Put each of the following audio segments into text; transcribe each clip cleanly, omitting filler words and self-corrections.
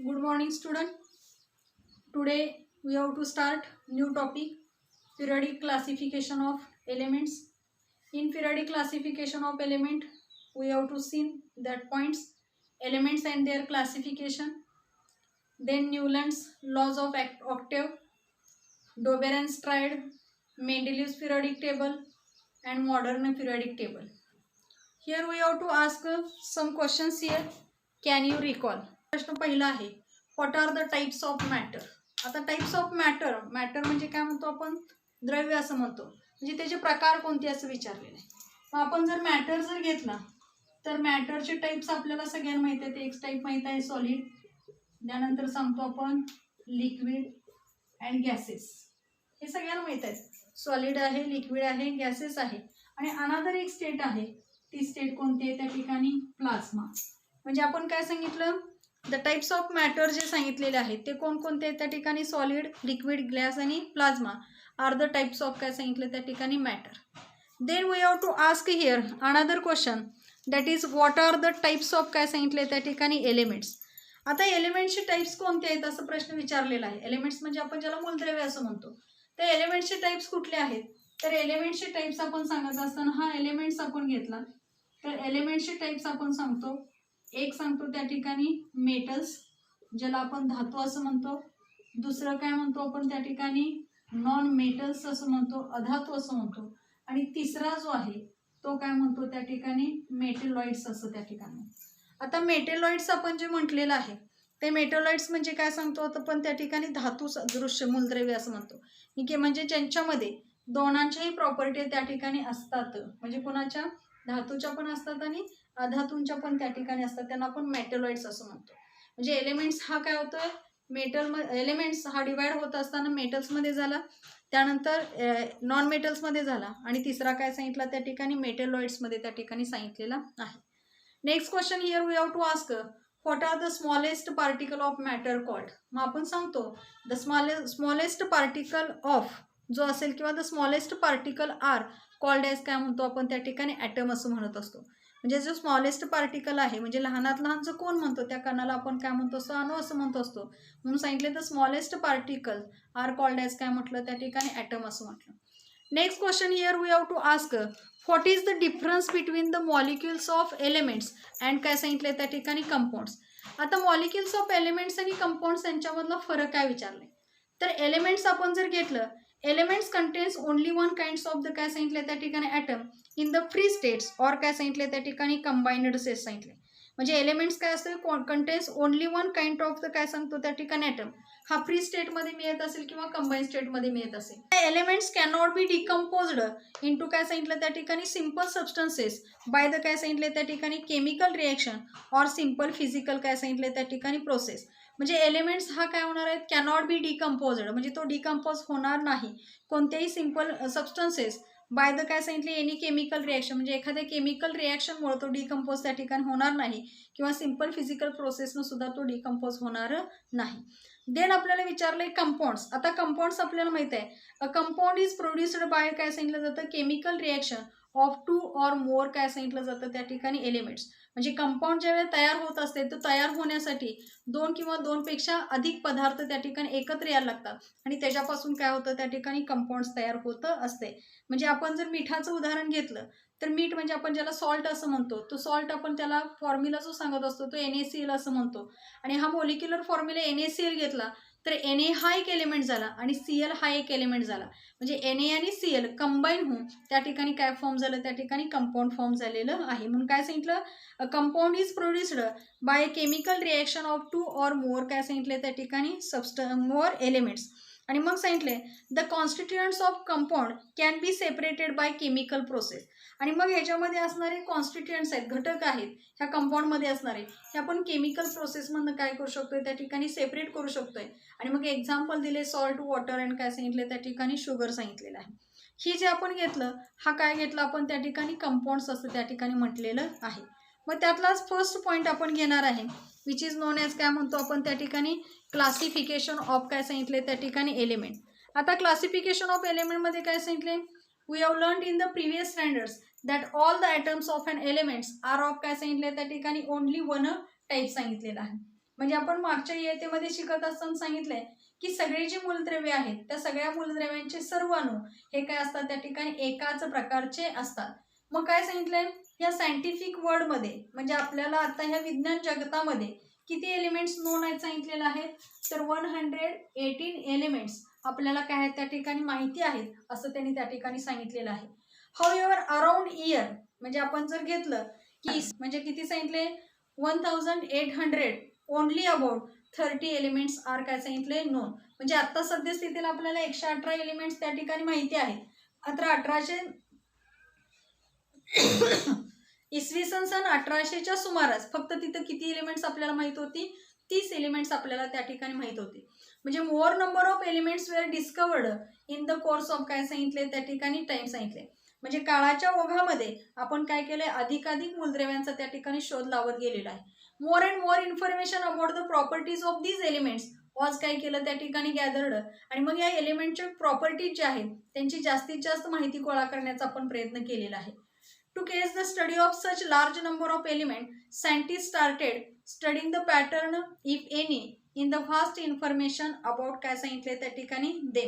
Good morning, student. Today we have to start new topic, periodic classification of elements. In periodic classification of element, we have to see that points, elements and their classification. Then Newland's laws of octave, Doberan's triad, Mendeleev's periodic table, and modern periodic table. Here we have to ask some questions here. Can you recall? प्रश्न पहिला आहे, what are the types of matter. आता types of matter म्हणजे काय म्हणतो आपण, द्रव्य असं म्हणतो, म्हणजे त्याचे प्रकार कोणते असं विचारलेलं आहे. मग आपण जर मॅटर जर घेतला तर मॅटरचे टाइप्स आपल्याला सगळ्यांना माहिती आहेत. एक टाइप माहित आहे सॉलिड, त्यानंतर सांगतो आपण लिक्विड अँड गॅसेस. हे सगळ्यांना माहित आहे, सॉलिड आहे, लिक्विड आहे, गॅसेस आहे. आणि अनादर एक स्टेट आहे, ती स्टेट कोणती आहे त्या ठिकाणी, प्लाझ्मा. म्हणजे आपण काय सांगितलं, द टाइप्स ऑफ मॅटर जे सांगितलेले आहेत ते कोणकोणते आहेत त्या ठिकाणी, सॉलिड, लिक्विड, गॅस आणि plasma are the types of काय सांगितले त्या ठिकाणी matter. Then we have to ask here another question, that is what are the types of काय सांगितले त्या ठिकाणी एलिमेंट्स. आता एलिमेंट्सचे टाइप्स कोणते आहेत असं प्रश्न विचारलेला आहे. एलिमेंट्स म्हणजे आपण ज्याला मूलद्रव्य असं म्हणतो, तर एलिमेंट्सचे टाइप्स कुठले आहेत. तर एलिमेंट्सचे टाइप्स आपण सांगत असताना हा एलिमेंट्स आपण घेतला तर एलिमेंट्सचे टाइप्स आपण सांगतो. एक सांगतो त्या ठिकाणी मेटल्स, ज्याला आपण धातू असं म्हणतो. दुसरं काय म्हणतो आपण त्या ठिकाणी, नॉन मेटल्स असं म्हणतो, अधातू असं म्हणतो. आणि तिसरा जो आहे तो काय म्हणतो त्या ठिकाणी, मेटेलॉइड्स असं त्या ठिकाणी. आता मेटेलॉइड्स आपण जे म्हटलेलं आहे ते मेटेलॉइड्स म्हणजे काय सांगतो आपण त्या ठिकाणी, धातू दृश्य मूलद्रव्य असं म्हणतो. ठीक आहे, म्हणजे ज्यांच्यामध्ये दोनांच्याही प्रॉपर्टी त्या ठिकाणी असतात, म्हणजे कोणाच्या, धातूच्या पण असतात आणि अधातूंच्या पण त्या ठिकाणी असतात, त्यांना आपण मेटेलॉइड्स असं म्हणतो. म्हणजे एलिमेंट्स हा काय होतोय, एलिमेंट्स हा डिवाइड होत असताना मेटल्समध्ये झाला, त्यानंतर नॉन मेटल्समध्ये झाला आणि तिसरा काय सांगितला त्या ठिकाणी, मेटेलॉइड्समध्ये त्या ठिकाणी सांगितलेला आहे. Next question here we have to ask, what are the smallest particle of matter called. मग आपण सांगतो द स्मॉलेस्ट पार्टिकल ऑफ जो असेल किंवा the smallest particle are called as काय म्हणतो आपण त्या ठिकाणी, ॲटम असं म्हणत असतो. म्हणजे जो स्मॉलेस्ट पार्टिकल आहे, म्हणजे लहानात लहान जो कोण म्हणतो त्या कणाला आपण काय म्हणतो असतो, अणू असं म्हणतो असतो. म्हणून सांगितले the smallest particle are called as काय म्हटलं त्या ठिकाणी, ॲटम असं म्हटलं. Next question here we have to ask, what is the difference between the molecules of elements and काय सांगितले त्या ठिकाणी, कंपाऊंड्स. आता मॉलिक्युल्स ऑफ एलिमेंट्स आणि कंपाऊंड्स यांच्यामधला फरक काय विचारले. तर एलिमेंट्स आपण जर घेतलं, elements contains only one kinds of the काय सांगितले त्या ठिकाणी, atom in the free states or काय सांगितले त्या ठिकाणी, कंबाइंड स्टेट्स सांगितले. म्हणजे एलिमेंट्स काय असते, contains only one kind of the काय सांगतो त्या ठिकाणी, ॲटम हा फ्री स्टेटमध्ये मिळत असेल किंवा कंबाईन स्टेटमध्ये मिळत असेल. Elements cannot be decomposed into काय सांगितलं त्या ठिकाणी, सिम्पल सबस्टन्सेस बाय द काय सांगितले त्या ठिकाणी, chemical reaction or simple physical काय सांगितले त्या ठिकाणी, प्रोसेस. म्हणजे एलिमेंट्स हा काय होणार आहेत, कॅनॉट बी डिकम्पोज्ड म्हणजे तो डिकम्पोज होणार नाही कोणत्याही सिम्पल सबस्टन्सेस बाय द काय सांगितले, एनी केमिकल रिॲक्शन म्हणजे एखाद्या केमिकल रिॲक्शनमुळे तो डिकम्पोज त्या ठिकाणी होणार नाही किंवा सिम्पल फिजिकल प्रोसेसनं सुद्धा तो डिकम्पोज होणार नाही. देन आपल्याला विचारलंय कंपाऊंड्स. आता कंपाऊंड्स आपल्याला माहित आहे, a compound is produced by काय सांगितलं जातं, chemical reaction of 2 or more काय सांगितलं जातं त्या ठिकाणी, एलिमेंट्स. म्हणजे कंपाऊंड ज्यावेळेला तयार होत असते तर तयार होण्यासाठी 2 किंवा 2 पेक्षा अधिक पदार्थ त्या ठिकाणी एकत्र यायला लागतात आणि त्याच्यापासून काय होतं त्या ठिकाणी, कंपाऊंड्स तयार होत असते. म्हणजे आपण जर मिठाचं उदाहरण घेतलं तर मीठ म्हणजे आपण ज्याला सॉल्ट असं म्हणतो, तो सॉल्ट आपण त्याला फॉर्म्युला जो सांगत असतो तो NaCl असं म्हणतो. आणि हा मॉलिक्युलर फॉर्म्युला NaCl घेतला तर Na हा एक एलिमेंट झाला आणि Cl हा एक एलिमेंट झाला. म्हणजे Na आणि Cl कंबाईन होऊन त्या ठिकाणी काय फॉर्म झालं त्या ठिकाणी, कंपाऊंड फॉर्म झालेलं आहे. म्हणून काय सांगितलं, a compound is produced by chemical reaction of 2 or more काय सांगितले त्या ठिकाणी, मोर एलिमेंट्स. आणि मग सांगितले the constituents of compound can be separated by chemical process. आणि मग ह्याच्यामध्ये असणारे कॉन्स्टिट्युएंट्स आहेत, घटक आहेत ह्या कंपाऊंडमध्ये असणारे, हे आपण केमिकल प्रोसेसमधनं काय करू शकतोय त्या ठिकाणी, सेपरेट करू शकतोय. आणि मग एक्झाम्पल दिले, सॉल्ट, वॉटर अँड काय सांगितले त्या ठिकाणी, शुगर सांगितलेलं आहे. ही जे आपण घेतलं, हा काय घेतलं आपण त्या ठिकाणी, कंपाऊंड्स असं त्या ठिकाणी म्हटलेलं आहे. मग त्यातलाच फर्स्ट पॉईंट आपण घेणार आहे, विच इज नोन ॲज काय म्हणतो आपण त्या ठिकाणी, क्लासिफिकेशन ऑफ काय सांगितले त्या ठिकाणी, एलिमेंट. आता क्लासिफिकेशन ऑफ एलिमेंटमध्ये काय सांगितले, we have learn in the previous standards that all the atoms of an elements are of काय सांगितले त्या ठिकाणी, ओनली वन टाईप सांगितलेलं आहे. म्हणजे आपण मागच्या इयत्तेमध्ये शिकत असताना सांगितलंय की सगळे जे मूलद्रव्ये आहेत त्या सगळ्या मूलद्रव्यांचे सर्व अणू हे काय असतात त्या ठिकाणी एकाच प्रकारचे असतात. मग काय सांगितलंय या सायंटिफिक वर्डमध्ये म्हणजे आपल्याला आता ह्या विज्ञान जगतामध्ये किती एलिमेंट्स नोन आहेत सांगितलेलं आहे तर 118 एलिमेंट्स आपल्याला काय आहेत त्या ठिकाणी माहिती आहेत असं त्यांनी त्या ठिकाणी सांगितलेलं आहे. हाऊएव्हर अराउंड इयर म्हणजे आपण जर घेतलं की म्हणजे किती सांगितले 1800 ओनली अबाउट 30 एलिमेंट्स आर काय सांगितले नोन. म्हणजे आता सद्यस्थितीला आपल्याला 118 एलिमेंट्स त्या ठिकाणी माहिती आहेत. आता 1800 इसवी सन 1800च्या सुमारास फक्त तिथं किती एलिमेंट्स आपल्याला माहित होती 30 एलिमेंट्स आपल्याला त्या ठिकाणी माहित होती. म्हणजे more number of elements were discovered in the course of काय सांगितले त्या ठिकाणी टाइम सांगितले. म्हणजे काळाच्या ओघामध्ये आपण काय केलंय अधिकाधिक मूलद्रव्यांचा त्या ठिकाणी शोध लावत गेलेला आहे. More and more information about the properties of these elements was काय केलं त्या ठिकाणी गॅदर्ड आणि मग या एलिमेंटचे प्रॉपर्टीज जे आहेत त्यांची जास्तीत जास्त माहिती गोळा करण्याचा आपण प्रयत्न केलेला आहे. To catch the study of such large number of elements, scientists started studying the pattern, if any, in the vast information about काय सांगितले त्या ठिकाणी they.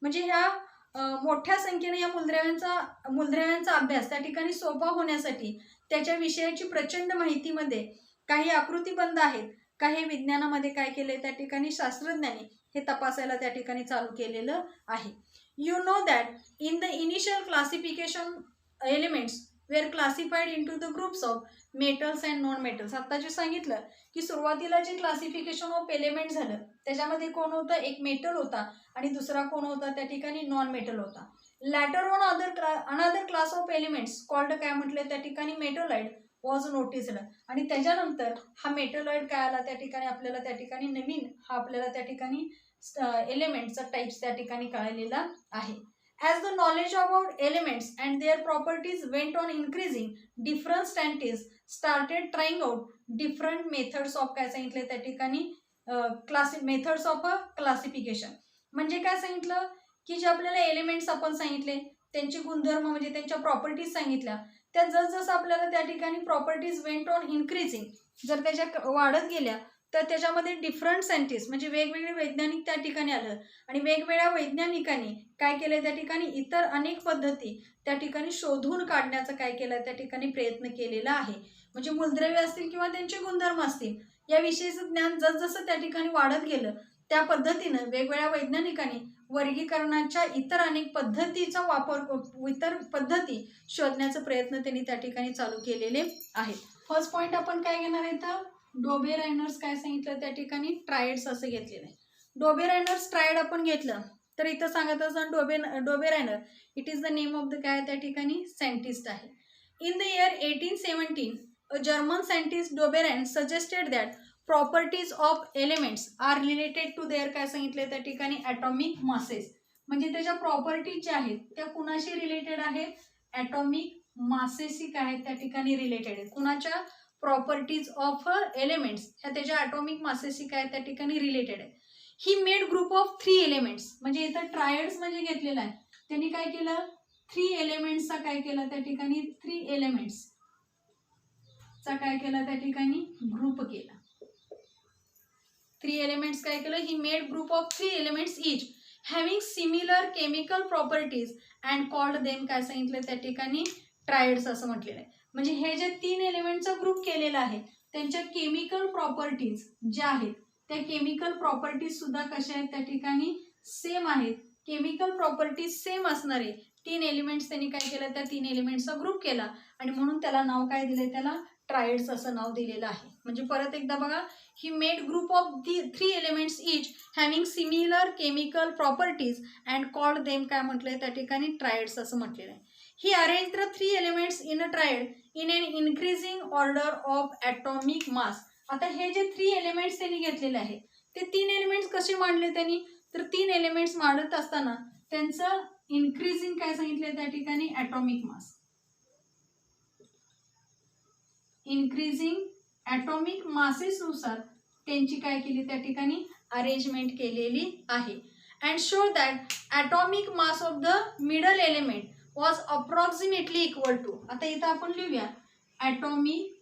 म्हणजे ह्या मोठ्या संख्येने या मूलद्रव्यांचा अभ्यास त्या ठिकाणी सोपा होण्यासाठी त्याच्या विषयाची प्रचंड माहितीमध्ये काही आकृतीबंध आहेत काही विज्ञानामध्ये काय केले त्या ठिकाणी शास्त्रज्ञांनी हे तपासायला त्या ठिकाणी चालू केलेलं आहे. You know that in the initial classification elements were classified into the groups of metals and non metals. आता जे सांगितलं की सुरुवातीला जे क्लासिफिकेशन ऑफ एलिमेंट झालं त्याच्यामध्ये कोण होतं एक मेटल होता आणि दुसरा कोण होता त्या ठिकाणी नॉन मेटल होता. Later on another class of elements called काय म्हटले त्या ठिकाणी मेटोलाइट वॉज नोटिस्ड आणि त्याच्यानंतर हा मेटोलाइट काय आला त्या ठिकाणी आपल्याला त्या ठिकाणी नवीन हा आपल्याला त्या ठिकाणी एलिमेंटचा टाइप्स त्या ठिकाणी कळलेला आहे. As the knowledge about elements and their properties went on increasing, different scientists started trying out different methods of काय सांगितले त्या ठिकाणी मेथड्स ऑफ क्लासिफिकेशन. म्हणजे काय सांगितलं की जे आपल्याला एलिमेंट्स आपण सांगितले त्यांचे गुणधर्म म्हणजे त्यांच्या प्रॉपर्टीज सांगितल्या त्या जसजसं आपल्याला त्या ठिकाणी प्रॉपर्टीज वेंट ऑन इन्क्रीजिंग जर त्याच्या वाढत गेल्या तर त्याच्यामध्ये डिफरंट सायंटिस्ट म्हणजे वेगवेगळे वैज्ञानिक त्या ठिकाणी आलं आणि वेगवेगळ्या वैज्ञानिकांनी काय केलं त्या ठिकाणी इतर अनेक पद्धती त्या ठिकाणी शोधून काढण्याचा काय केलं त्या ठिकाणी प्रयत्न केलेला आहे. म्हणजे मूलद्रव्य असतील किंवा त्यांचे गुणधर्म असतील याविषयीचं ज्ञान जसजसं त्या ठिकाणी वाढत गेलं त्या पद्धतीनं वेगवेगळ्या वैज्ञानिकांनी वर्गीकरणाच्या इतर अनेक पद्धतीचा वापर इतर पद्धती शोधण्याचा प्रयत्न त्यांनी त्या ठिकाणी चालू केलेले आहेत. फर्स्ट पॉईंट आपण काय घेणार आहे तर डोबेरायनर्स काय सांगितलं त्या ठिकाणी ट्रायड्स असं घेतलेलं आहे. डोबेरायनर्स ट्रायड आपण घेतलं तर इथं सांगत असं Dobereiner it is the name of the काय त्या ठिकाणी सायंटिस्ट आहे. In the year 1817 a German scientist Dobereiner suggested that properties of elements are related to their काय सांगितले त्या ठिकाणी ॲटॉमिक मासेस. म्हणजे त्याच्या प्रॉपर्टीज ज्या आहेत त्या कुणाशी रिलेटेड आहेत ॲटॉमिक मासेसशी काय आहेत त्या ठिकाणी रिलेटेड आहेत. कुणाच्या प्रॉपर्टीज ऑफ एलिमेंट्स ह्या त्याच्या ॲटॉमिक मासेसशी काय त्या ठिकाणी रिलेटेड आहे. ही मेड ग्रुप ऑफ 3 एलिमेंट्स म्हणजे इथं ट्रायड्स म्हणजे घेतलेला आहे त्यांनी काय केलं 3 एलिमेंट्सचा काय केलं त्या ठिकाणी 3 एलिमेंट्सचा काय केलं त्या ठिकाणी ग्रुप केला. 3 एलिमेंट्स काय केलं ही made group of 3 elements each having similar chemical properties and called them काय सांगितलं त्या ठिकाणी ट्रायड्स असं म्हटलेलं आहे. म्हणजे हे जे 3 एलिमेंटचा ग्रुप केलेला आहे त्यांच्या केमिकल प्रॉपर्टीज ज्या आहेत त्या केमिकल प्रॉपर्टीज सुद्धा कशा आहेत त्या ठिकाणी सेम आहेत. केमिकल प्रॉपर्टीज सेम असणारे 3 एलिमेंट्स त्यांनी काय केलं त्या 3 एलिमेंट्सचा ग्रुप केला आणि म्हणून त्याला नाव काय दिले त्याला ट्रायड्स असं नाव दिलेलं आहे. म्हणजे परत एकदा बघा he made group of 3 elements each having similar chemical properties and called them काय म्हटलंय त्या ठिकाणी ट्रायड्स असं म्हटलेलं आहे. He arrange the 3 elements in a triad in an increasing order of atomic mass. आता हे जे 3 एलिमेंट्स त्यांनी घेतलेले आहेत ते 3 एलिमेंट्स कसे मांडले त्यांनी तर 3 एलिमेंट्स मांडत असताना त्यांचं इन्क्रीजिंग काय सांगितले त्या ठिकाणी ॲटॉमिक मास. इन्क्रीजिंग ॲटॉमिक मासेसनुसार त्यांची काय केली त्या ठिकाणी अरेंजमेंट केलेली आहे. And show that atomic mass of the middle element was approximately equal to. आता इथं आपण लिहूया atomic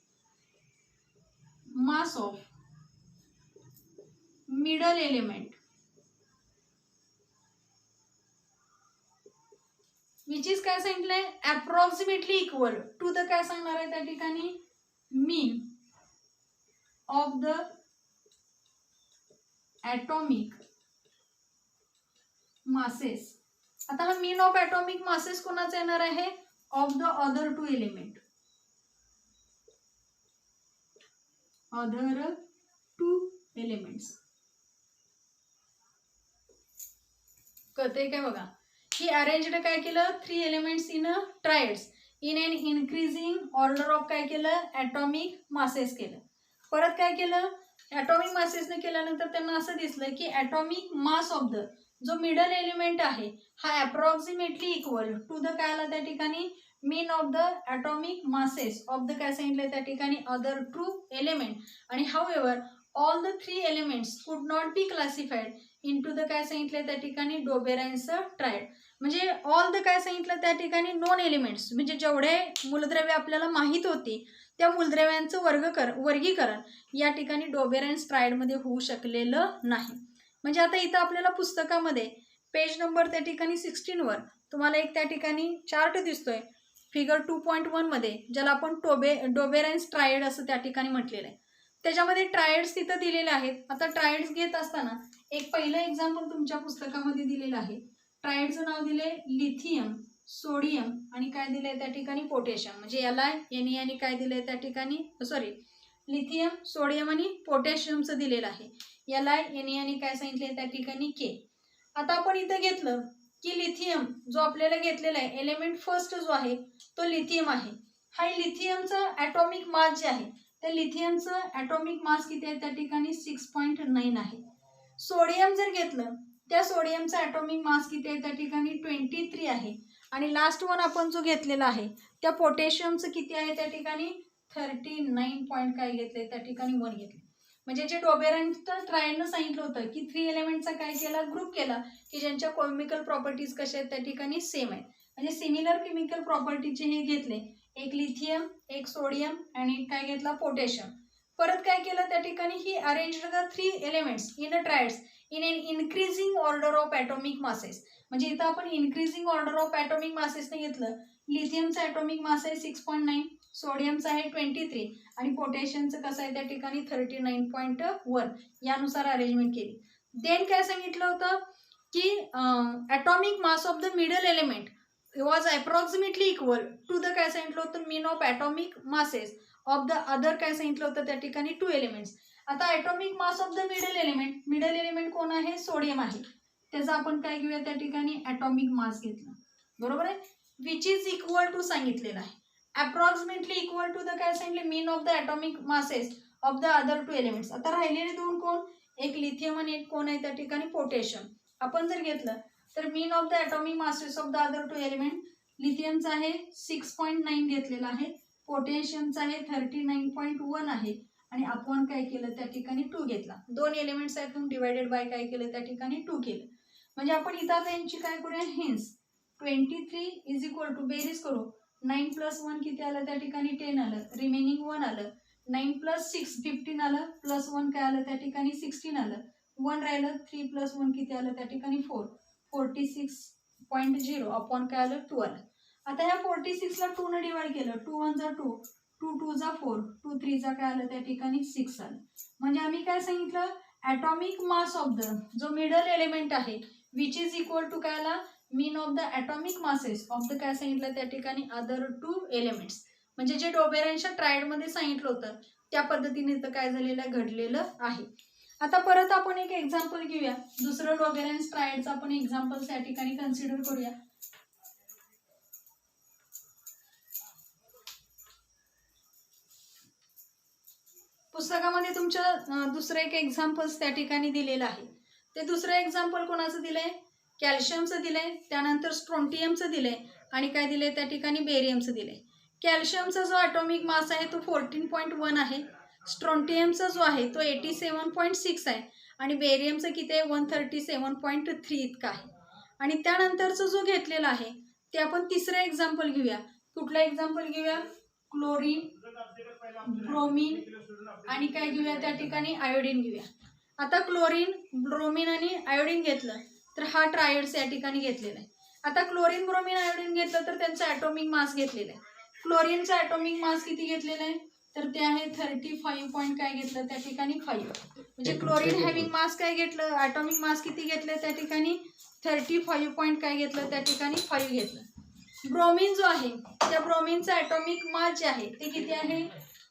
mass of middle element which is काय सांगितलंय अप्रॉक्सिमेटली इक्वल टू द काय सांगणार आहे त्या ठिकाणी mean of the atomic masses. आता हा मीन ऑफ ॲटॉमिक मासेस कोणाचा येणार आहे of the other two element. Other two elements कळतंय काय बघा. ही अरेंज्ड काय केलं 3 elements in a triads in an increasing order of काय केलं ॲटॉमिक मासेस केलं. परत काय केलं ॲटॉमिक मासेसने केल्यानंतर त्यांना असं दिसलं की ॲटॉमिक मास ऑफ द जो मिडल एलिमेंट आहे हा अप्रॉक्सिमेटली इक्वल टू द काय आला त्या ठिकाणी mean of the atomic masses of the काय सांगितलं त्या ठिकाणी अदर टू एलिमेंट. आणि however all the 3 elements could not be classified into the काय सांगितलं त्या ठिकाणी डोबेराइन्स ट्रायड. म्हणजे ऑल द काय सांगितलं त्या ठिकाणी नॉन एलिमेंट्स म्हणजे जेवढे मूलद्रव्य आपल्याला माहीत होती त्या मूलद्रव्यांचं वर्गीकरण या ठिकाणी डोबेराइन्स ट्रायडमध्ये होऊ शकलेलं नाही. म्हणजे आता इथं आपल्याला पुस्तकामध्ये पेज नंबर त्या ठिकाणी 16 वर तुम्हाला एक त्या ठिकाणी चार्ट दिसतोय फिगर 2.1 मध्ये ज्याला आपण डोबेराइन्स ट्रायड असं त्या ठिकाणी म्हटलेलं आहे. त्याच्यामध्ये ट्रायड्स तिथं दिलेले आहेत. आता ट्रायड्स घेत असताना एक पहिलं एक्झाम्पल तुमच्या पुस्तकामध्ये दिलेलं आहे. ट्रायडचं नाव दिले लिथियम सोडियम आणि काय दिलंय त्या ठिकाणी पोटॅशियम. म्हणजे याला यांनी आणि काय दिलंय त्या ठिकाणी लिथियम सोडियम आणि पोटॅशियमचं दिलेलं आहे. याला यांनी आणि काय सांगितलंय त्या ठिकाणी के. आता आपण इथं घेतलं की लिथियम जो आपल्याला घेतलेला आहे एलिमेंट फर्स्ट जो आहे तो लिथियम आहे. हा लिथियमचा ॲटॉमिक मास जे आहे त्या लिथियमचं ॲटॉमिक मास किती आहे त्या ठिकाणी 6.9 आहे. सोडियम जर घेतलं त्या सोडियमचा ॲटॉमिक मास किती आहे त्या ठिकाणी 23 आहे. आणि लास्ट वन आपण जो घेतलेला आहे त्या पोटॅशियमचं किती आहे त्या ठिकाणी 39 पॉईंट काय घेतले त्या ठिकाणी 1 घेतले. म्हणजे जे डोबेराइन्स ट्रायडनं सांगितलं होतं की 3 एलिमेंटचा काय केला ग्रुप केला की ज्यांच्या केमिकल प्रॉपर्टीज कशा आहेत त्या ठिकाणी सेम आहेत. म्हणजे सिमिलर केमिकल प्रॉपर्टीचे हे घेतले एक लिथियम एक सोडियम आणि काय घेतला पोटॅशियम. परत काय केलं त्या ठिकाणी he arranged the 3 elements in a triads in an increasing order of atomic masses. म्हणजे इथं आपण इन्क्रीजिंग ऑर्डर ऑफ ॲटॉमिक मासेसने घेतलं. लिथियमचा ॲटॉमिक मास आहे 6.9 सोडियमचा आहे 23 आणि पोटॅशियमचं कसं आहे त्या ठिकाणी 39.1 यानुसार अरेंजमेंट केली. देन काय सांगितलं होतं की atomic mass of the middle element was approximately equal to the काय सांगितलं होतं mean of atomic masses of the other काय सांगितलं होतं त्या ठिकाणी 2 एलिमेंट्स. आता atomic mass of the middle element कोण आहे सोडियम आहे. त्याचा आपण काय घेऊया त्या ठिकाणी ॲटॉमिक मास घेतला बरोबर आहे विच इज इक्वल टू सांगितलेलं आहे अप्रॉक्सिमेटली इक्वल टू द काय सांगितले mean of the atomic masses of the other 2 elements. आता राहिलेले दोन कोण एक लिथियम आणि एक कोण आहे त्या ठिकाणी पोटॅशियम. आपण जर घेतलं तर mean of the atomic masses of the other 2 element लिथियमचा आहे 6.9 घेतलेला आहे पोटॅशियमचा आहे 39.1 आहे आणि आपण काय केलं त्या ठिकाणी 2 घेतला. 2 एलिमेंट्स आहेत डिवायडेड बाय काय केलं त्या ठिकाणी 2 केलं. म्हणजे आपण इथं यांची काय करूया हेन्स 23 इज इक्वल टू बेरीज करू 9 + 1 किती आलं त्या ठिकाणी 10 आलं रिमेनिंग 1 आलं 9 + 6 15 आलं प्लस 1 काय आलं त्या ठिकाणी 16 आलं 1 राहिलं 3 + 1 किती आलं त्या ठिकाणी 4 46.0 अपॉन काय आलं 2 आलं. आता ह्या 46 ला 2 ने डिवाइड केलं 2 1 जा 2 2 2 जा 4 2 3 जा काय आलं त्या ठिकाणी 6 आलं. म्हणजे आम्ही काय सांगितलं ॲटॉमिक मास ऑफ द जो मिडल एलिमेंट आहे विच इज इक्वल टू काय आला mean of the atomic masses of the काय सांगितलं त्या ठिकाणी अदर 2 एलिमेंट्स. म्हणजे जे डोबेराइन्सच्या ट्रायडमध्ये सांगितलं होतं त्या पद्धतीने इथं काय झालेलं घडलेलं आहे. आता परत आपण एक एक्झाम्पल घेऊया दुसरं डोबेराइन्स ट्रायडचं आपण एक्झाम्पल्स या ठिकाणी कन्सिडर करूया. पुस्तकामध्ये तुमच्या दुसरं एक एक्झाम्पल्स त्या ठिकाणी दिलेलं आहे. ते दुसरं एक्झाम्पल कोणाचं दिलंय कॅल्शियमचं दिलंय त्यानंतर स्ट्रोंटियमचं दिलंय आणि काय दिलंय त्या ठिकाणी बेरियमचं दिलंय. कॅल्शियमचा जो ॲटॉमिक मास आहे तो 14.1 आहे स्ट्रोंटियमचा जो आहे तो 87.6 आहे आणि बेरियमचं किती आहे 137.3 इतका आहे. आणि त्यानंतरचं जो घेतलेला आहे ते आपण तिसरं एक्झाम्पल घेऊया. कुठलं एक्झाम्पल घेऊया क्लोरीन ब्रोमीन आणि काय घेऊया त्या ठिकाणी आयोडीन घेऊया. आता क्लोरीन, ब्रोमीन आणि आयोडीन घेतलं तर हा ट्रायड्स या ठिकाणी घेतलेला आहे. आता क्लोरीन, ब्रोमीन, आयोडीन घेतलं तर त्यांचा ॲटॉमिक मास घेतलेला आहे. क्लोरीनचा ॲटॉमिक मास किती घेतलेला आहे तर ते आहे 35 पॉईंट काय घेतलं त्या ठिकाणी 5. म्हणजे क्लोरीन हॅव्हिंग मास काय घेतलं, ॲटॉमिक मास किती घेतलं त्या ठिकाणी 35 पॉईंट काय घेतलं त्या ठिकाणी 5 घेतलं. ब्रोमीन जो आहे त्या ब्रोमीनचा ॲटॉमिक मास जे आहे ते किती आहे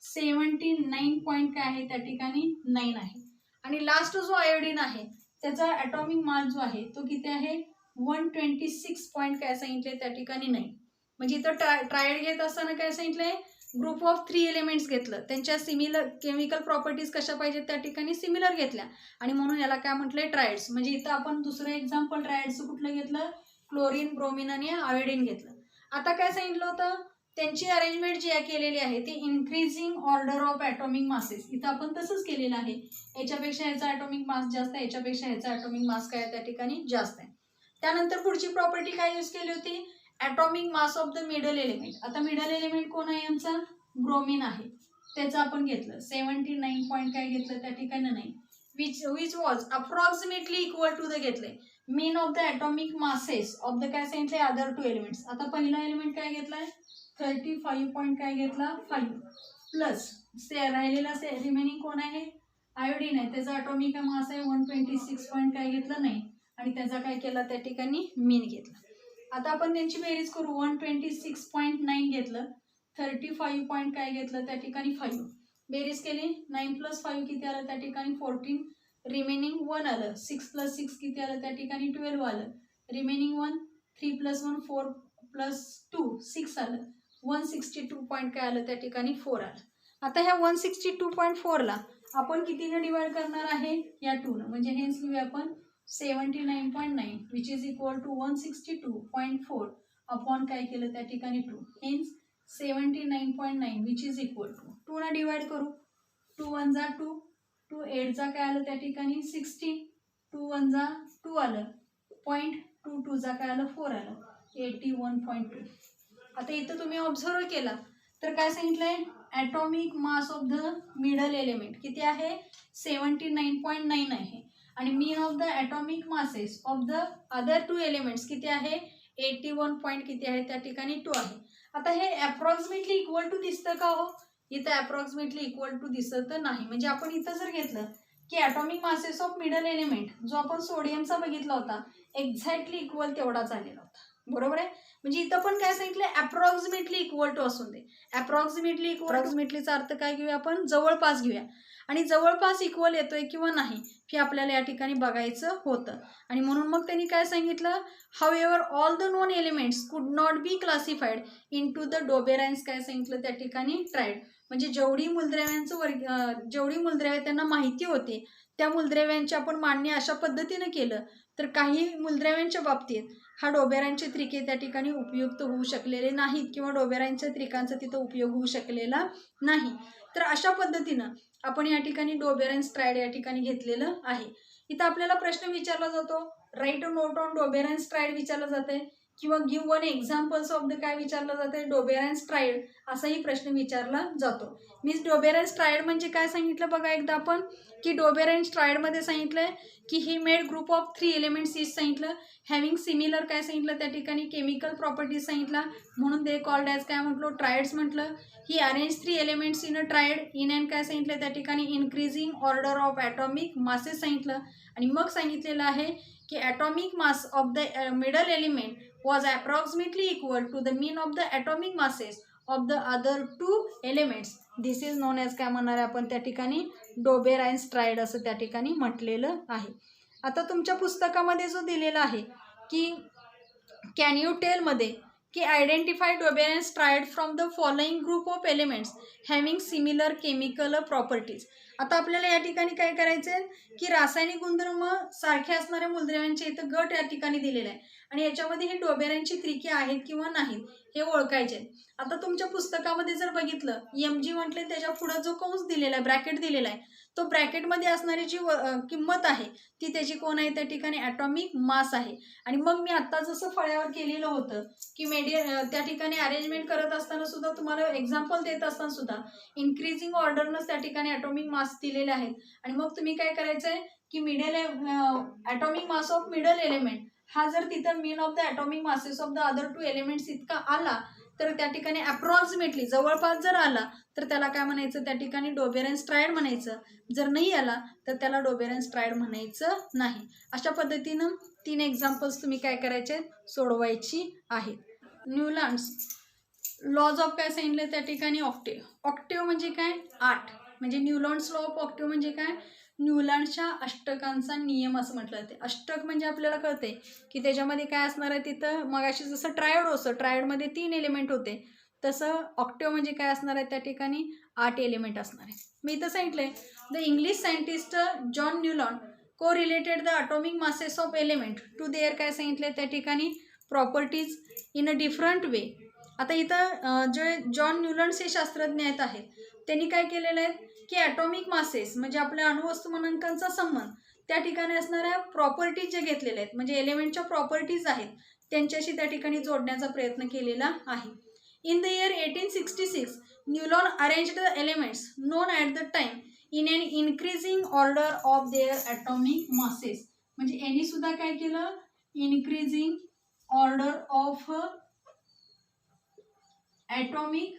79 पॉईंट काय आहे त्या ठिकाणी 9 आहे. आणि लास्ट जो आयोडीन आहे त्याचा ॲटॉमिक मास जो आहे तो किती आहे 126 पॉईंट काय सांगितले त्या ठिकाणी 9. म्हणजे इथं ट्रायड घेत असताना काय सांगितलंय ग्रुप ऑफ 3 एलिमेंट्स घेतलं, त्यांच्या सिमिलर केमिकल प्रॉपर्टीज कशा पाहिजेत त्या ठिकाणी सिमिलर घेतल्या आणि म्हणून याला काय म्हटलंय ट्रायड्स. म्हणजे इथं आपण दुसरं एक्झाम्पल ट्रायड्सचं कुठलं घेतलं, क्लोरीन, ब्रोमीन आणि आयोडीन घेतलं. आता काय सांगितलं होतं त्यांची अरेंजमेंट जी केलेली आहे ती increasing order of atomic masses. इथं आपण तसंच केलेलं आहे, याच्यापेक्षा ह्याचा ॲटॉमिक मास जास्त आहे, याच्यापेक्षा ह्याचा ॲटॉमिक मास काय त्या ठिकाणी जास्त आहे. त्यानंतर पुढची प्रॉपर्टी काय यूज केली होती, atomic mass of the middle element. आता मिडल एलिमेंट कोण आहे आमचा ब्रोमीन आहे, त्याचं आपण घेतलं 79 पॉईंट काय घेतलं त्या ठिकाणी 9 which was approximately equal to the घेतलंय mean of the atomic masses of the काय सांगितलंय अदर 2 एलिमेंट्स. आता पहिला एलिमेंट काय घेतलाय 35 पॉईंट काय घेतला 5 प्लस राहिलेला रिमेनिंग कोण आहे आयोडीन आहे, त्याचा ॲटॉमिक मास आहे 126 पॉईंट काय घेतलं नाही आणि त्याचा काय केला त्या ठिकाणी मीन घेतला. आता आपण त्यांची बेरीज करू 126.9 घेतलं 35 पॉईंट काय घेतलं त्या ठिकाणी 5 बेरीज केली 9 + 5 किती आलं त्या ठिकाणी 14 रिमेनिंग 1 आलं 6 + 6 किती आलं त्या ठिकाणी 12 आलं रिमेनिंग 1 3 + 1 4 + 2 6 आलं 162 पॉईंट काय आलं त्या ठिकाणी 4 आलं. आता ह्या 162.4 ला आपण कितीने डिवाइड करणार आहे या 2 न, म्हणजे हेच लिहूया आपण 79.9 which is equal to 162.4 upon काय केलं त्या ठिकाणी 2 hence 79.9 which is equal to 2 ना डिवाइड करू 2 1 जा 2 2 8 जा काय आलं त्या ठिकाणी 16 2 1 जा 2 आलं पॉईंट 2 2 जा काय आलं 4 आलं 81.2. आता इथं तुम्ही ऑब्झर्व केला तर काय सांगितलंय atomic mass of the middle element किती आहे 79.9 आहे आणि mean of the atomic masses of the other 2 elements किती आहे 81 पॉईंट किती आहे त्या ठिकाणी 2 आहे. आता हे अप्रॉक्सिमेटली इक्वल टू दिसतं का हो, इथं अप्रॉक्सिमेटली इक्वल टू दिसत नाही. म्हणजे आपण इथं जर घेतलं की atomic masses of middle element जो आपण सोडियमचा बघितला होता एक्झॅक्टली इक्वल तेवढाच आलेला होता, बरोबर आहे. म्हणजे इथं पण काय सांगितलं अप्रॉक्सिमेटली इक्वल टू असून दे. अप्रॉक्सिमेटलीचा अर्थ काय घेऊया आपण जवळपास घेऊया आणि जवळपास इक्वल येतोय किंवा नाही हे आपल्याला या ठिकाणी बघायचं होतं आणि म्हणून मग त्यांनी काय सांगितलं however all the known elements could not be classified into the Dobereiner's काय सांगितलं त्या ठिकाणी ट्राईड. म्हणजे जेवढी मूलद्रव्ये त्यांना माहिती होती त्या मूलद्रव्यांची आपण मांडणी अशा पद्धतीनं केलं तर काही मूलद्रव्यांच्या बाबतीत हा डोबेरांचे त्रिके त्या ठिकाणी उपयुक्त होऊ शकलेले नाहीत किंवा डोबेरांच्या त्रिकांचा तिथं उपयोग होऊ शकलेला नाही. तर अशा पद्धतीनं आपण या ठिकाणी डोबेरान्स ट्रायड या ठिकाणी घेतलेलं आहे. इथं आपल्याला प्रश्न विचारला जातो write a note on Dobereiner's triad विचारलं जाते किंवा give one examples of the काय विचारलं जाते डोबेरान्स ट्रायड असाही प्रश्न विचारला जातो. मीन्स डोबेरान्स ट्रायड म्हणजे काय सांगितलं बघा एकदा आपण की डोबेरान्स ट्रायडमध्ये सांगितलंय की ही made group of 3 elements is सांगितलं हॅव्हिंग सिमिलर काय सांगितलं त्या ठिकाणी केमिकल प्रॉपर्टीज सांगितला म्हणून दे कॉल्ड ॲज काय म्हटलं ट्रायड्स म्हटलं. He arrange 3 elements in a triad in and काय सांगितलं त्या ठिकाणी increasing order of atomic masses सांगितलं आणि मग सांगितलेलं आहे की atomic mass of the middle element was approximately equal to the mean of the atomic masses of the other 2 elements. This is known as काय म्हणणार आहे आपण त्या ठिकाणी डोबेराइन्स ट्रायड असं त्या ठिकाणी म्हटलेलं आहे. आता तुमच्या पुस्तकामध्ये जो दिलेला आहे की कॅन यू टेलमध्ये की identify Dobereiner's triad from the following group of elements having similar chemical properties. आता आपल्याला या ठिकाणी काय करायचं आहे की रासायनिक गुणधर्म सारखे असणाऱ्या मूलद्रव्यांचे इथं गट या ठिकाणी दिलेला आहे आणि याच्यामध्ये हे डोबेरांची त्रिके आहेत किंवा नाहीत हे ओळखायचे. आता तुमच्या पुस्तकामध्ये जर बघितलं MG म्हटले त्याच्या पुढे जो कंस दिलेला आहे, ब्रॅकेट दिलेला आहे, तो ब्रॅकेटमध्ये असणारी जी किंमत आहे ती त्याची कोण आहे त्या ठिकाणी ॲटॉमिक मास आहे. आणि मग मी आत्ता जसं फळ्यावर केलेलं होतं की त्या ठिकाणी अरेंजमेंट करत असताना सुद्धा तुम्हाला एक्झाम्पल देत असताना सुद्धा इन्क्रीजिंग ऑर्डरनंच त्या ठिकाणी ॲटॉमिक मास दिलेले आहेत. आणि मग तुम्ही काय करायचं आहे की atomic mass of middle element हा जर तिथं mean of the atomic masses of the other 2 elements इतका आला तर त्या ठिकाणी अप्रॉक्सिमेटली जवळपास जर आला तर त्याला काय म्हणायचं, त्या ठिकाणी डोबेरन स्ट्रायड म्हणायचं. जर नाही आला तर त्याला डोबेरन स्ट्रायड म्हणायचं नाही. अशा पद्धतीनं 3 एक्झाम्पल्स तुम्ही काय करायचे, सोडवायची आहेत. न्यूलँड्स लॉज ऑफ काय सांगितलं त्या ठिकाणी ऑक्टेव्ह. ऑक्टेव्ह म्हणजे काय, 8. म्हणजे न्यूलँड्स लॉ ऑफ ऑक्टेव्ह म्हणजे काय, न्यूलँडच्या अष्टकांचा नियम असं म्हटलं जाते. अष्टक म्हणजे आपल्याला कळते की त्याच्यामध्ये काय असणार आहे, तिथं मगाशी जसं ट्रायड होतं, ट्रायडमध्ये 3 एलिमेंट होते, तसं ऑक्टेव्ह म्हणजे काय असणार आहे त्या ठिकाणी 8 एलिमेंट असणार आहे. मी इथं सांगितलंय the English scientist John Newland correlated the atomic masses of element to their काय सांगितले त्या ठिकाणी properties in a different way. आता इथं जे जॉन न्यूलँड्स हे शास्त्रज्ञ आहेत त्यांनी काय केलेलं आहे की ॲटॉमिक मासेस म्हणजे आपल्या अणुवस्तुमानांकांचा संबंध त्या ठिकाणी असणाऱ्या प्रॉपर्टीज जे घेतलेल्या आहेत म्हणजे एलिमेंटच्या प्रॉपर्टीज आहेत त्यांच्याशी त्या ठिकाणी जोडण्याचा प्रयत्न केलेला आहे. In the year 1866 Newlands arranged the elements known at the time in an increasing order of their atomic masses. म्हणजे यांनी सुद्धा काय केलं, इन्क्रीजिंग ऑर्डर ऑफ ॲटॉमिक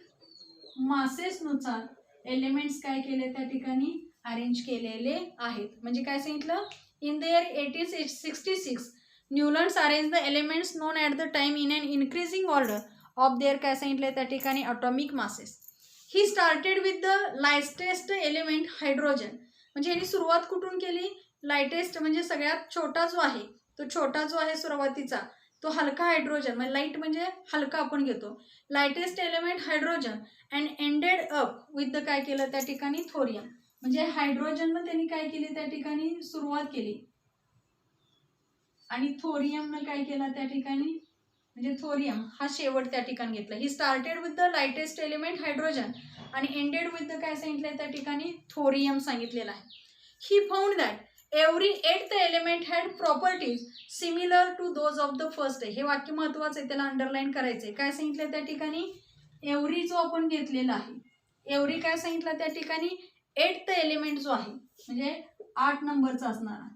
मासेसनुसार एलिमेंट्स काय केले त्या ठिकाणी अरेंज केलेले आहेत. म्हणजे काय सांगितलं, in the year 1866 Newlands arrange the elements known at the time in an increasing order of there काय सांगितलं त्या ठिकाणी atomic masses. He started with the lightest element hydrogen. म्हणजे यांनी सुरुवात कुठून केली, लाइटेस्ट म्हणजे सगळ्यात छोटा जो आहे, तो छोटा जो आहे सुरुवातीचा तो हलका हायड्रोजन, म्हणजे लाईट म्हणजे हलका आपण घेतो, lightest element hydrogen and ended up with the काय केलं त्या ठिकाणी थोरियम. म्हणजे हायड्रोजननं त्यांनी काय केली त्या ठिकाणी सुरुवात केली आणि थोरियमनं काय केलं त्या ठिकाणी, म्हणजे थोरियम हा शेवट त्या ठिकाणी घेतला. He started with the lightest element hydrogen आणि एंडेड विथ द काय सांगितलं त्या ठिकाणी थोरियम सांगितलेलं आहे. He found that every 8th element had properties similar to those of the first. हे वाक्य महत्त्वाचं आहे, त्याला अंडरलाईन करायचं आहे. काय सांगितलं त्या ठिकाणी, एव्हरी जो आपण घेतलेला आहे, एव्हरी काय सांगितलं त्या ठिकाणी 8th एलिमेंट जो आहे म्हणजे 8 नंबरचा असणारा,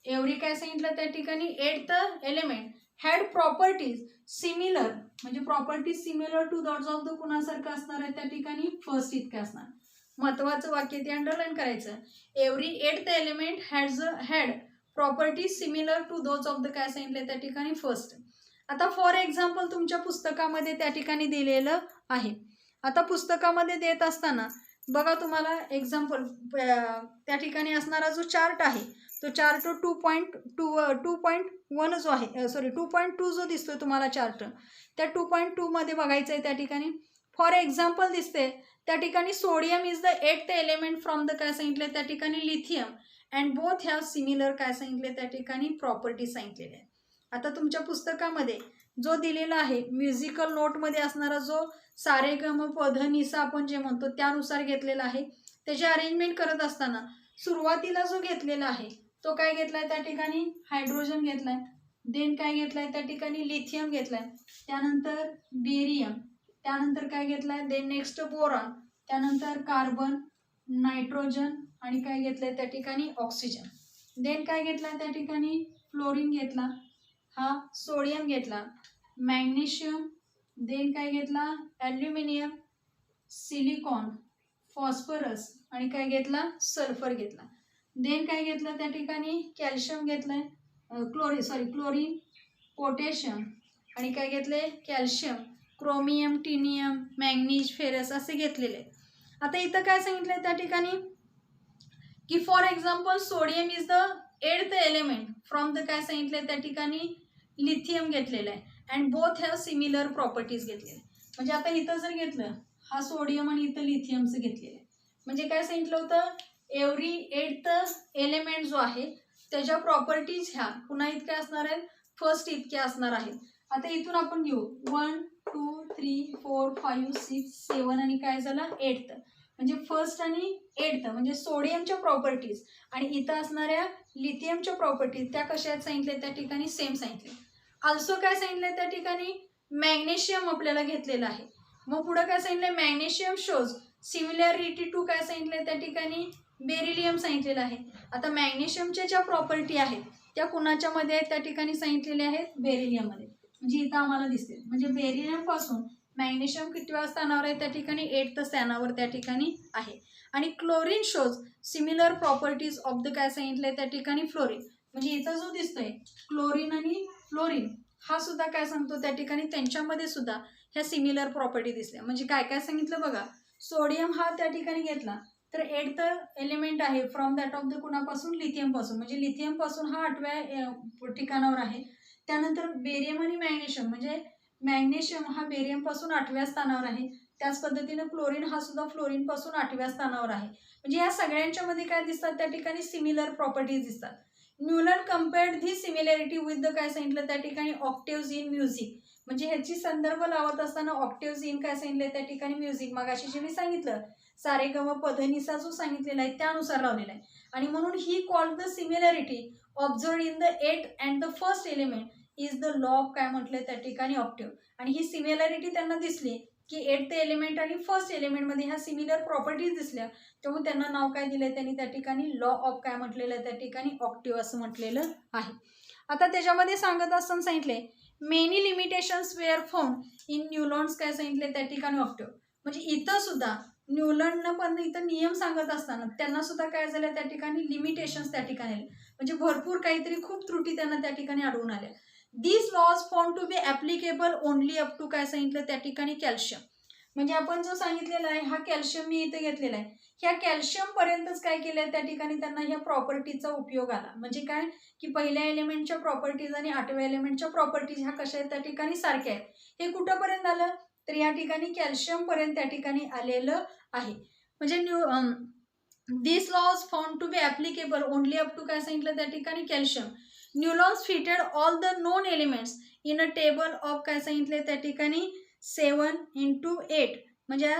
एव्हरी काय सांगितलं त्या ठिकाणी 8th element had properties similar, म्हणजे properties similar to those of the कुणासारखं असणार आहे त्या ठिकाणी फर्स्ट इतकं असणार. महत्त्वाचं वाक्य ते अंडरलाईन करायचं. Every 8th element had properties similar to those of the काय सांगितलं त्या ठिकाणी फर्स्ट. आता फॉर एक्झाम्पल तुमच्या पुस्तकामध्ये त्या ठिकाणी दिलेलं आहे. आता पुस्तकामध्ये देत असताना बघा तुम्हाला एक्झाम्पल त्या ठिकाणी असणारा जो चार्ट आहे तो चार्ट 2.1 जो आहे 2.2 जो दिसतोय तुम्हाला चार्ट, त्या 2.2 मध्ये बघायचं आहे. त्या ठिकाणी फॉर एक्झाम्पल दिसते त्या ठिकाणी sodium is the 8th element from the काय सांगितले त्या ठिकाणी lithium and both have similar काय सांगितले त्या ठिकाणी प्रॉपर्टीज सांगितलेले आहे. आता तुमच्या पुस्तकामध्ये जो दिलेला आहे म्युझिकल नोटमध्ये असणारा जो सारे गम पध निसा आपण जे म्हणतो त्यानुसार घेतलेला आहे. त्याची अरेंजमेंट करत असताना सुरुवातीला जो घेतलेला आहे तो काय घेतलाय त्या ठिकाणी हायड्रोजन घेतलाय, देन काय घेतलाय त्या ठिकाणी लिथियम घेतलाय, त्यानंतर बेरियम, त्यानंतर काय घेतलाय देन नेक्स्ट बोरॉन, त्यानंतर कार्बन, नायट्रोजन आणि काय घेतलंय त्या ठिकाणी ऑक्सिजन. देन काय घेतलाय त्या ठिकाणी फ्लोरीन घेतला, हा सोडियम घेतला, मॅग्नेशियम, देन काय घेतला ॲल्युमिनियम, सिलिकॉन, फॉस्फरस आणि काय घेतला सल्फर घेतला. देन काय घेतलं त्या ठिकाणी कॅल्शियम घेतलंय, क्लोरीन, पोटॅशियम आणि काय घेतले कॅल्शियम, क्रोमियम, टिनियम, मॅग्नीज, फेरस असे घेतलेले. आता इथं काय सांगितलंय त्या ठिकाणी की for example sodium is the 8th element from the काय सांगितलंय त्या ठिकाणी लिथियम घेतलेलं आहे and both have similar properties घेतलेले. म्हणजे आता इथं जर घेतलं हा सोडियम आणि इथं लिथियमचं घेतलेलं आहे. म्हणजे काय सांगितलं होतं एव्हरी 8th एलिमेंट जो आहे त्याच्या प्रॉपर्टीज ह्या पुन्हा इतक्या असणार आहेत, फर्स्ट इतक्या असणार आहेत. आता इथून आपण घेऊ 1 2 3 4 5 6 7 आणि काय झालं 8th, म्हणजे फर्स्ट आणि 8th म्हणजे सोडियमच्या प्रॉपर्टीज. आणि इथं असणाऱ्या लिथियमच्या प्रॉपर्टीज त्या कशा आहेत सांगितले त्या ठिकाणी सेम सांगितले. ऑल्सो काय सांगितलं त्या ठिकाणी मॅग्नेशियम आपल्याला घेतलेलं आहे. मग पुढे काय सांगितलं मॅग्नेशियम शोज सिमिलॅरिटी टू काय सांगितलं त्या ठिकाणी बेरिलियम सांगितलेलं आहे. आता मॅग्नेशियमच्या ज्या प्रॉपर्टी आहेत त्या कुणाच्या मध्ये आहेत त्या ठिकाणी सांगितलेल्या आहेत बेरिलियममध्ये. म्हणजे इथं आम्हाला दिसते म्हणजे बेरिलियम पासून मॅग्नेशियम कितव्या स्थानावर आहे त्या ठिकाणी 8th स्थानावर त्या ठिकाणी आहे. आणि chlorine shows similar properties of the काय सांगितलंय त्या ठिकाणी फ्लोरीन. म्हणजे इथं जो दिसतोय क्लोरीन आणि फ्लोरीन हा सुद्धा काय सांगतो त्या ठिकाणी त्यांच्यामध्ये सुद्धा ह्या सिमिलर प्रॉपर्टी दिसल्या. म्हणजे काय काय सांगितलं बघा, सोडियम हा त्या ठिकाणी घेतला तर 8th एलिमेंट आहे फ्रॉम दॅट ऑफ द कुणापासून लिथियम पासून, म्हणजे लिथियम पासून हा 8व्या ठिकाणावर आहे. त्यानंतर बेरियम आणि मॅग्नेशियम म्हणजे मॅग्नेशियम हा बेरियम पासून 8व्या स्थानावर आहे. त्याच पद्धतीने क्लोरीन हा सुद्धा फ्लोरीन पासून 8व्या स्थानावर आहे. म्हणजे या सगळ्यांच्या मध्ये काय दिसतात त्या ठिकाणी सिमिलर प्रॉपर्टीज दिसतात. न्यूलन कम्पेअर्ड धी सिमिलॅरिटी विथ द काय सांगितलं त्या ठिकाणी ऑक्टेव्ज इन म्युझिक. म्हणजे ह्याची संदर्भ लावत असताना ऑक्टेव्ज इन काय सांगितलं त्या ठिकाणी म्युझिक. मगाशी जे मी सांगितलं सारे गम पधनिसा जो सांगितलेला आहे त्यानुसार लावलेला आहे. आणि म्हणून he called the similarity observe in the 8th and the first element is the law of काय म्हटलं त्या ठिकाणी ऑक्टेव्ह. आणि ही सिमिलॅरिटी त्यांना दिसली की 8th एलिमेंट आणि फर्स्ट एलिमेंटमध्ये ह्या सिमिलर प्रॉपर्टीज दिसल्या, त्यामुळे त्यांना नाव काय दिलं त्यांनी त्या ठिकाणी लॉ ऑफ काय म्हटलेलं आहे त्या ठिकाणी ऑक्टेव्ह असं म्हटलेलं आहे. आता त्याच्यामध्ये सांगत असताना सांगितले many limitations were found in Newlands' काय सांगितले त्या ठिकाणी ऑक्टेव्ह. म्हणजे इथं सुद्धा न्यूलंडनं पण इथं नियम सांगत असताना त्यांना सुद्धा काय झालं त्या ठिकाणी लिमिटेशन्स त्या ठिकाणी आले. म्हणजे भरपूर काहीतरी खूप त्रुटी त्यांना त्या ठिकाणी आढळून आल्या. These laws found to be applicable only up to काय सांगितलं त्या ठिकाणी कॅल्शियम. म्हणजे आपण जो सांगितलेला आहे हा कॅल्शियम मी इथे घेतलेला आहे, ह्या कॅल्शियम पर्यंतच काय केलं त्या ठिकाणी त्यांना ह्या प्रॉपर्टीचा उपयोग आला. म्हणजे काय की पहिल्या एलिमेंटच्या प्रॉपर्टीज आणि 8व्या एलिमेंटच्या प्रॉपर्टीज ह्या कशा आहेत त्या ठिकाणी सारख्या आहेत. हे कुठंपर्यंत आलं तर या ठिकाणी कॅल्शियम पर्यंत त्या ठिकाणी आलेलं आहे. म्हणजे this laws found to be applicable only up to काय सांगितलं त्या ठिकाणी calcium. Newlands fitted all the known elements in a table of काय सांगितले त्या ठिकाणी 7x8 म्हणजे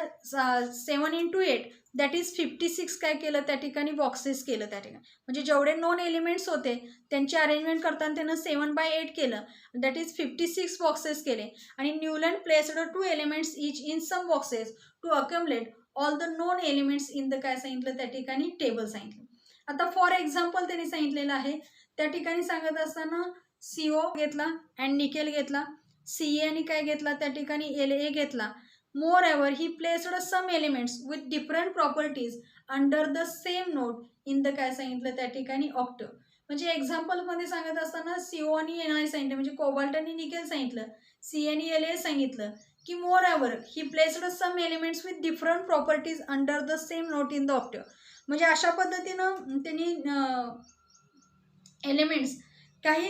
7x8 दॅट इज 56 काय केलं त्या ठिकाणी बॉक्सेस केलं त्या ठिकाणी. म्हणजे जेवढे नॉन एलिमेंट्स होते त्यांचे अरेंजमेंट करताना त्यानं 7/8 केलं, दॅट इज 56 बॉक्सेस केले. आणि Newlands placed 2 elements each in some boxes to accommodate all the known elements in the काय सांगितलं त्या ठिकाणी टेबल सांगितलं. आता फॉर एक्झाम्पल त्यांनी सांगितलेलं आहे त्या ठिकाणी सांगत असताना CO घेतला अँड निकेल घेतला, CA आणि काय घेतला त्या ठिकाणी LA घेतला. Moreover he placed some elements with different properties under the same note in the काय सांगितलं त्या ठिकाणी ऑक्टेव्ह. म्हणजे एक्झाम्पलमध्ये सांगत असताना CO आणि NI सांगितलं म्हणजे कोबाल्ट आणि निकेल सांगितलं, CA आणि LA सांगितलं की moreover he placed some elements with different properties under the same note in the octave. म्हणजे अशा पद्धतीनं त्यांनी एलिमेंट्स काही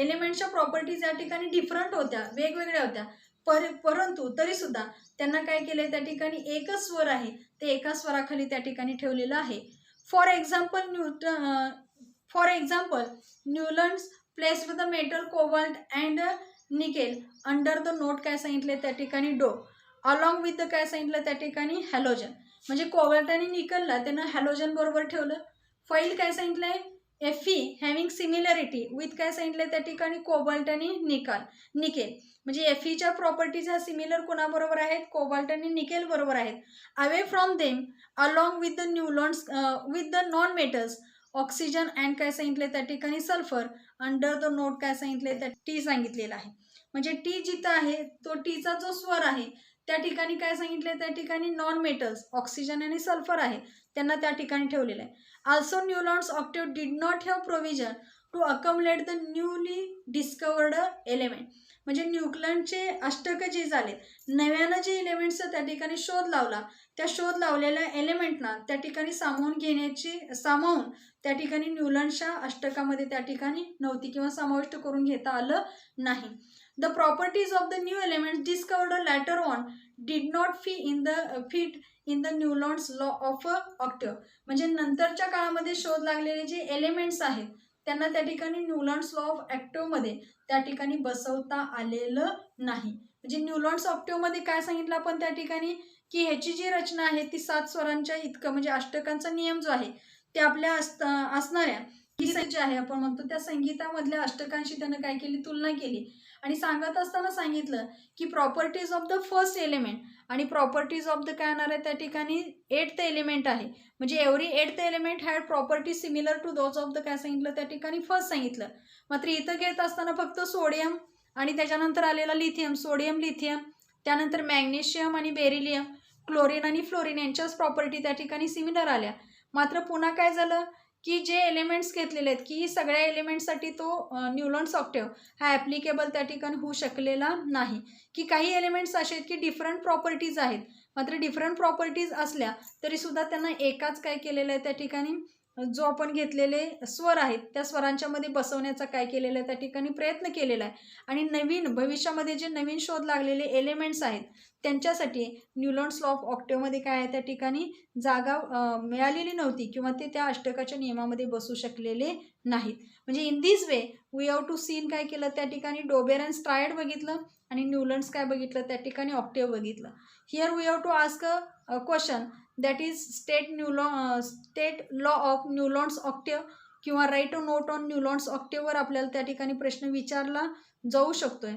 एलिमेंट्सच्या प्रॉपर्टीज या ठिकाणी डिफरंट होत्या, वेगवेगळ्या होत्या, परंतु तरीसुद्धा त्यांना काय केलं त्या ठिकाणी एकच स्वर आहे ते एका स्वराखाली त्या ठिकाणी ठेवलेलं आहे. For example Newlands placed the metal cobalt and nickel under the note काय सांगितले त्या ठिकाणी डो अलॉंग विथ द काय सांगितलं त्या ठिकाणी हॅलोजन. म्हणजे कोबाल्ट आणि निकेलला त्यानं हॅलोजन बरोबर ठेवलं. फाईल काय सांगितलंय Fe हॅव्हिंग सिमिलॅरिटी विथ काय सांगितलं त्या ठिकाणी कोबाल्ट आणि निकेल. म्हणजे Feच्या प्रॉपर्टीज ह्या सिमिलर कोणाबरोबर आहेत कोबाल्ट आणि निकेल बरोबर आहेत. Away from them along with the Newlands with the non metals oxygen and काय सांगितले त्या ठिकाणी सल्फर अंडर द नोट काय सांगितले त्या टी सांगितलेला आहे. म्हणजे टी जिथं आहे तो टीचा जो स्वर आहे त्या ठिकाणी काय सांगितले त्या ठिकाणी नॉन मेटल्स ऑक्सिजन आणि सल्फर आहे त्यांना त्या ठिकाणी ठेवलेलं आहे. Also Newland's octave did not have provision to accumulate the newly discovered element. म्हणजे न्यूलंडचे अष्टक जे झाले नव्यानं जे एलिमेंट्सचा त्या ठिकाणी शोध लावला त्या शोध लावलेल्या एलिमेंटना त्या ठिकाणी सामावून त्या ठिकाणी न्यूलंडच्या अष्टकामध्ये त्या ठिकाणी नव्हती किंवा समाविष्ट करून घेता आलं नाही. The properties of the new elements discovered later on did not fit in the Newlands law of octave. म्हणजे नंतरच्या काळामध्ये शोध लागलेले जे एलिमेंट्स आहेत त्यांना त्या ठिकाणी न्यूलन्स लॉ ऑफ ऑक्टेव्हमध्ये त्या ठिकाणी बसवता आलेलं नाही. म्हणजे न्यूलन्स ऑक्टेव्हमध्ये काय सांगितलं आपण त्या ठिकाणी की ह्याची जी रचना आहे ती 7 स्वरांच्या इतकं म्हणजे अष्टकांचा नियम जो आहे ते आपल्या असणाऱ्या संगीत जे आहे आपण म्हणतो त्या संगीतामधल्या अष्टकांशी त्यानं काय केली, तुलना केली आणि सांगत असताना सांगितलं की properties of the first element आणि प्रॉपर्टीज ऑफ द काय येणार आहे त्या ठिकाणी 8th एलिमेंट आहे. म्हणजे every 8th element had property similar to those of the काय सांगितलं त्या ठिकाणी फर्स्ट सांगितलं. मात्र इथं घेत असताना फक्त सोडियम आणि त्याच्यानंतर आलेला लिथियम, सोडियम लिथियम, त्यानंतर मॅग्नेशियम आणि बेरिलियम, क्लोरीन आणि फ्लोरीन यांच्याच प्रॉपर्टी त्या ठिकाणी सिमिलर आल्या. मात्र पुन्हा काय झालं की जे एलिमेंट्स घेतलेले आहेत की सगळ्या एलिमेंट्ससाठी तो न्यूलन्स ऑक्टेव्ह हा ॲप्लिकेबल त्या ठिकाणी होऊ शकलेला नाही. की काही एलिमेंट्स असे आहेत की डिफरंट प्रॉपर्टीज आहेत, मात्र डिफरंट प्रॉपर्टीज असल्या तरीसुद्धा त्यांना एकाच काय केलेलं आहे त्या ठिकाणी जो आपण घेतलेले स्वर आहेत त्या स्वरांच्या मध्ये बसवण्याचा काय केलेला आहे त्या ठिकाणी प्रयत्न केलेला आहे. आणि नवीन भविष्यामध्ये जे नवीन शोध लागलेले एलिमेंट्स आहेत त्यांच्यासाठी न्यूलन्स लॉ ऑफ ऑक्टेव्हमध्ये काय आहे त्या ठिकाणी जागा मिळालेली नव्हती किंवा ते त्या अष्टकाच्या नियमामध्ये बसू शकलेले नाहीत. म्हणजे in this way we have to seen काय केलं त्या ठिकाणी डोबेर अँड स्ट्रायड बघितलं आणि न्यूलन्स काय बघितलं त्या ठिकाणी ऑक्टेव्ह बघितलं. Here we have to ask a question that is state law of Newlands octave किंवा write a note on Newlands ऑक्टेव्हवर आपल्याला त्या ठिकाणी प्रश्न विचारला जाऊ शकतोय.